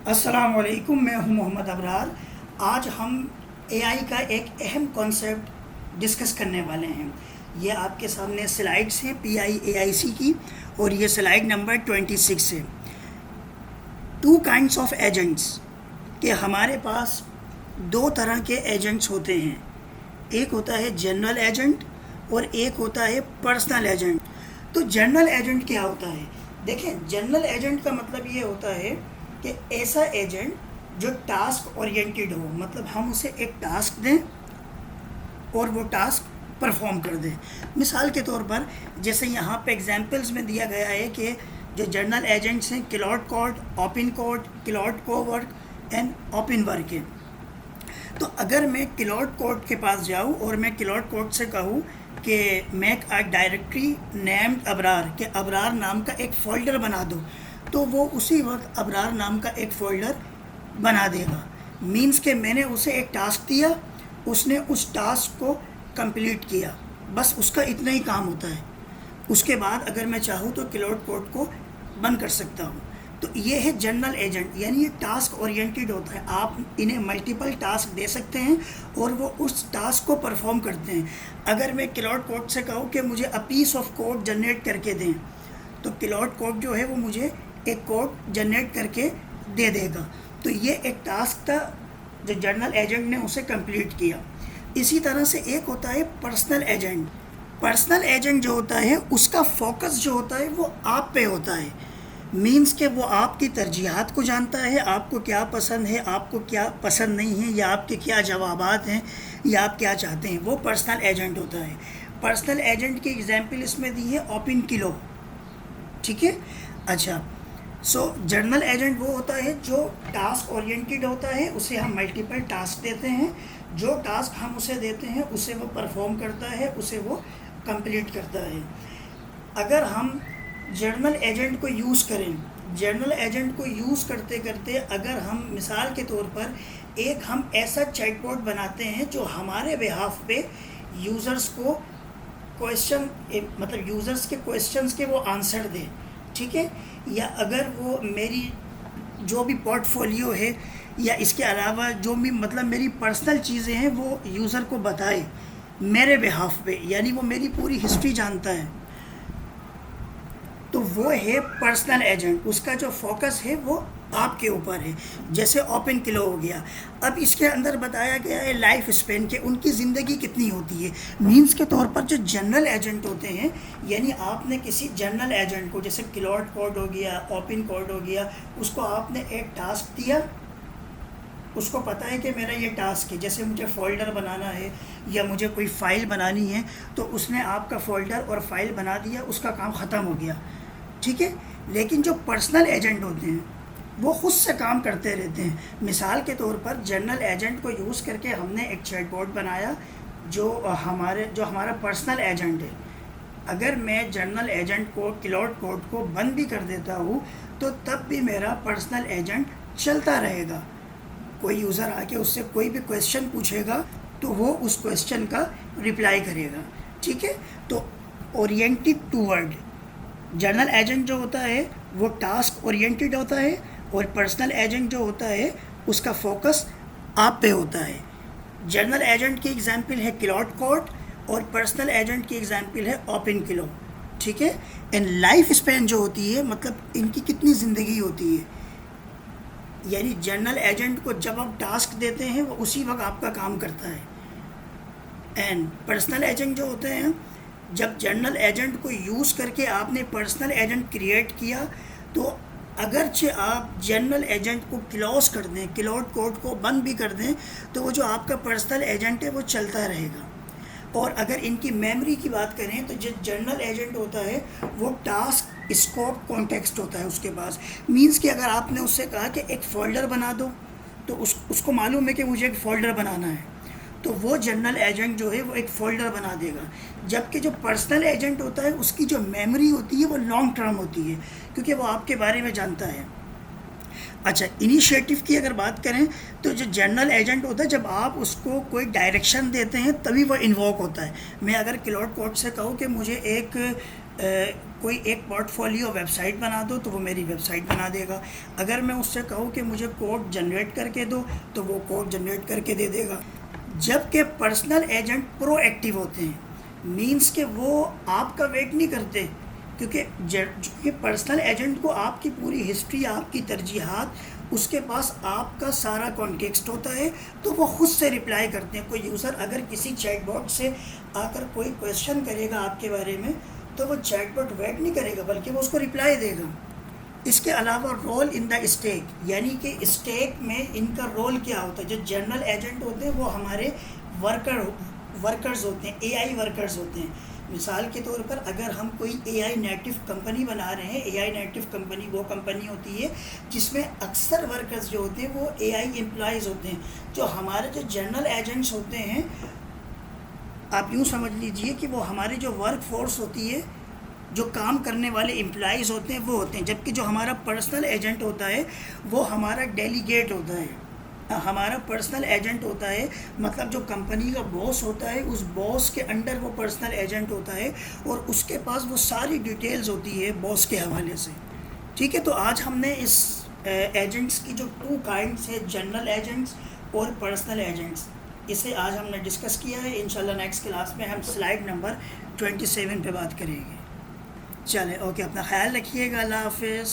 السلام علیکم، میں ہوں محمد ابرار۔ آج ہم اے آئی کا ایک اہم کانسیپٹ ڈسکس کرنے والے ہیں۔ یہ آپ کے سامنے سلائڈس ہیں PIAIC کی، اور یہ سلائڈ نمبر 26 ہے۔ 2 kinds آف ایجنٹس، کہ ہمارے پاس 2 طرح کے ایجنٹس ہوتے ہیں۔ ایک ہوتا ہے جنرل ایجنٹ اور ایک ہوتا ہے پرسنل ایجنٹ۔ تو جنرل ایجنٹ کیا ہوتا ہے؟ دیکھیں، جنرل ایجنٹ کا مطلب یہ ہوتا ہے کہ ایسا ایجنٹ جو ٹاسک اورینٹیڈ ہو، مطلب ہم اسے ایک ٹاسک دیں اور وہ ٹاسک پرفارم کر دیں۔ مثال کے طور پر جیسے یہاں پہ ایگزامپلز میں دیا گیا ہے کہ جو جنرل ایجنٹس ہیں Claude code, open code, Claude cowork and open work ہے۔ تو اگر میں کلاؤڈ کوڈ کے پاس جاؤں اور میں کلاؤڈ کوڈ سے کہوں کہ میک اے ڈائریکٹری نیمڈ ابرار، کہ ابرار نام کا ایک فولڈر بنا دو، تو وہ اسی وقت ابرار نام کا ایک فولڈر بنا دے گا۔ مینس کہ میں نے اسے ایک ٹاسک دیا، اس نے اس ٹاسک کو کمپلیٹ کیا، بس اس کا اتنا ہی کام ہوتا ہے۔ اس کے بعد اگر میں چاہوں تو کلاؤڈ کوڈ کو بند کر سکتا ہوں۔ تو یہ ہے جنرل ایجنٹ، یعنی یہ ٹاسک اورینٹیڈ ہوتا ہے۔ آپ انہیں ملٹیپل ٹاسک دے سکتے ہیں اور وہ اس ٹاسک کو پرفارم کرتے ہیں۔ اگر میں کلاؤڈ کوڈ سے کہوں کہ مجھے اے پیس آف کوڈ جنریٹ کر کے دیں، تو کلاؤڈ کوڈ جو ہے وہ مجھے ایک کوڈ جنریٹ کر کے دے دے گا۔ تو یہ ایک ٹاسک تھا جو جنرل ایجنٹ نے اسے کمپلیٹ کیا۔ اسی طرح سے ایک ہوتا ہے پرسنل ایجنٹ۔ پرسنل ایجنٹ جو ہوتا ہے اس کا فوکس جو ہوتا ہے وہ آپ پہ ہوتا ہے۔ مینس کہ وہ آپ کی ترجیحات کو جانتا ہے، آپ کو کیا پسند ہے، آپ کو کیا پسند نہیں ہے، یا آپ کے کیا جوابات ہیں، یا آپ کیا چاہتے ہیں، وہ پرسنل ایجنٹ ہوتا ہے۔ پرسنل ایجنٹ کی ایگزامپل اس میں دی ہے اوپن کلو، ٹھیک ہے۔ اچھا، جنرل ایجنٹ وہ ہوتا ہے جو ٹاسک اورینٹیڈ ہوتا ہے، اسے ہم ملٹیپل ٹاسک دیتے ہیں، جو ٹاسک ہم اسے دیتے ہیں اسے وہ پرفارم کرتا ہے، اسے وہ کمپلیٹ کرتا ہے۔ اگر ہم جنرل ایجنٹ کو یوز کریں، جنرل ایجنٹ کو یوز کرتے کرتے اگر ہم مثال کے طور پر ہم ایسا چیٹ بوٹ بناتے ہیں جو ہمارے بہاف پہ یوزرز کو کویشچن، مطلب یوزرز کے کویشچنز کے وہ آنسر دے، ٹھیک ہے، یا اگر وہ میری جو بھی پورٹ فولیو ہے یا اس کے علاوہ جو بھی مطلب میری پرسنل چیزیں ہیں وہ یوزر کو بتائے میرے بہاف پہ، یعنی وہ میری پوری ہسٹری جانتا ہے، تو وہ ہے پرسنل ایجنٹ۔ اس کا جو فوکس ہے وہ آپ کے اوپر ہے۔ جیسے اوپن کلو ہو گیا، اب اس کے اندر بتایا گیا ہے لائف اسپین، کہ ان کی زندگی کتنی ہوتی ہے۔ مینس کے طور پر جو جنرل ایجنٹ ہوتے ہیں، یعنی آپ نے کسی جنرل ایجنٹ کو، جیسے کلاؤڈ کوڈ ہو گیا، اوپن کوڈ ہو گیا، اس کو آپ نے ایک ٹاسک دیا، اس کو پتہ ہے کہ میرا یہ ٹاسک ہے، جیسے مجھے فولڈر بنانا ہے یا مجھے کوئی فائل بنانی ہے، تو اس نے آپ کا فولڈر اور فائل بنا دیا، اس کا کام ختم ہو گیا، ٹھیک ہے۔ لیکن جو پرسنل ایجنٹ ہوتے ہیں وہ خود سے کام کرتے رہتے ہیں۔ مثال کے طور پر جنرل ایجنٹ کو یوز کر کے ہم نے ایک چیٹ بوٹ بنایا جو ہمارا پرسنل ایجنٹ ہے۔ اگر میں جنرل ایجنٹ کو، کلاؤڈ کوڈ کو بند بھی کر دیتا ہوں تو تب بھی میرا پرسنل ایجنٹ چلتا رہے گا۔ کوئی یوزر آ کے اس سے کوئی بھی کویشچن پوچھے گا تو وہ اس کویشچن کا رپلائی کرے گا، ٹھیک ہے۔ تو اورینٹیڈ ٹوورڈ جنرل ایجنٹ جو ہوتا ہے وہ ٹاسک اورینٹیڈ ہوتا ہے، اور پرسنل ایجنٹ جو ہوتا ہے اس کا فوکس آپ پہ ہوتا ہے۔ جنرل ایجنٹ کی ایگزامپل ہے کلاؤڈ کوڈ اور پرسنل ایجنٹ کی ایگزامپل ہے اوپن کلو، ٹھیک ہے۔ اینڈ لائف اسپین جو ہوتی ہے، مطلب ان کی کتنی زندگی ہوتی ہے، یعنی جنرل ایجنٹ کو جب آپ ٹاسک دیتے ہیں وہ اسی وقت آپ کا کام کرتا ہے۔ اینڈ پرسنل ایجنٹ جو ہوتے ہیں، جب جنرل ایجنٹ کو یوز کر کے آپ نے پرسنل ایجنٹ کریٹ کیا، تو اگرچہ آپ جنرل ایجنٹ کو کلوز کر دیں، کلاؤڈ کوڈ کو بند بھی کر دیں، تو وہ جو آپ کا پرسنل ایجنٹ ہے وہ چلتا رہے گا۔ اور اگر ان کی میموری کی بات کریں تو جو جنرل ایجنٹ ہوتا ہے وہ ٹاسک اسکوپ کانٹیکسٹ ہوتا ہے اس کے پاس۔ مینس کہ اگر آپ نے اس سے کہا کہ ایک فولڈر بنا دو، تو اس کو معلوم ہے کہ مجھے ایک فولڈر بنانا ہے، تو وہ جنرل ایجنٹ جو ہے وہ ایک فولڈر بنا دے گا۔ جبکہ جو پرسنل ایجنٹ ہوتا ہے اس کی جو میموری ہوتی ہے وہ لانگ ٹرم ہوتی ہے، کیونکہ وہ آپ کے بارے میں جانتا ہے۔ اچھا، انیشیٹو کی اگر بات کریں تو جو جنرل ایجنٹ ہوتا ہے، جب آپ اس کو کوئی ڈائریکشن دیتے ہیں تبھی وہ انووک ہوتا ہے۔ میں اگر کلاؤڈ کوڈ سے کہوں کہ مجھے ایک کوئی ایک پورٹ فولیو ویب سائٹ بنا دو تو وہ میری ویب سائٹ بنا دے گا. اگر میں اس سے کہوں کہ مجھے کوڈ جنریٹ کر کے دو تو وہ کوڈ جنریٹ کر کے دے دے گا. جبکہ پرسنل ایجنٹ پرو ایکٹیو ہوتے ہیں، مینس کہ وہ آپ کا ویٹ نہیں کرتے، کیونکہ پرسنل ایجنٹ کو آپ کی پوری ہسٹری، آپ کی ترجیحات، اس کے پاس آپ کا سارا کانٹیکسٹ ہوتا ہے، تو وہ خود سے رپلائی کرتے ہیں. کوئی یوزر اگر کسی چیٹ باٹ سے آ کر کوئی کویشچن کرے گا آپ کے بارے میں تو وہ چیٹ باٹ ویٹ نہیں کرے گا بلکہ وہ اس کو رپلائی دے گا. اس کے علاوہ رول ان دا اسٹیک، یعنی کہ اسٹیک میں ان کا رول کیا ہوتا ہے. جو جنرل ایجنٹ ہوتے ہیں وہ ہمارے ورکرز ہوتے ہیں، اے آئی ورکرز ہوتے ہیں. مثال کے طور پر اگر ہم کوئی اے آئی نیٹو کمپنی بنا رہے ہیں، اے آئی نیٹو کمپنی وہ کمپنی ہوتی ہے جس میں اکثر ورکرز جو ہوتے ہیں وہ اے آئی امپلائیز ہوتے ہیں. جو ہمارے جو جنرل ایجنٹس ہوتے ہیں، آپ یوں سمجھ لیجئے کہ وہ ہماری جو ورک فورس ہوتی ہے، جو کام کرنے والے امپلائیز ہوتے ہیں وہ ہوتے ہیں. جبکہ جو ہمارا پرسنل ایجنٹ ہوتا ہے وہ ہمارا ڈیلیگیٹ ہوتا ہے. ہمارا پرسنل ایجنٹ ہوتا ہے مطلب جو کمپنی کا باس ہوتا ہے، اس باس کے انڈر وہ پرسنل ایجنٹ ہوتا ہے اور اس کے پاس وہ ساری ڈیٹیلز ہوتی ہے باس کے حوالے سے. ٹھیک ہے، تو آج ہم نے اس ایجنٹس کی جو 2 کائنڈس ہے، جنرل ایجنٹس اور پرسنل ایجنٹس، اسے آج ہم نے ڈسکس کیا ہے. انشاءاللہ نیکسٹ کلاس میں ہم سلائیڈ نمبر 27 پہ بات کریں گے. چلیں اوکے، اپنا خیال رکھیے گا. اللہ حافظ.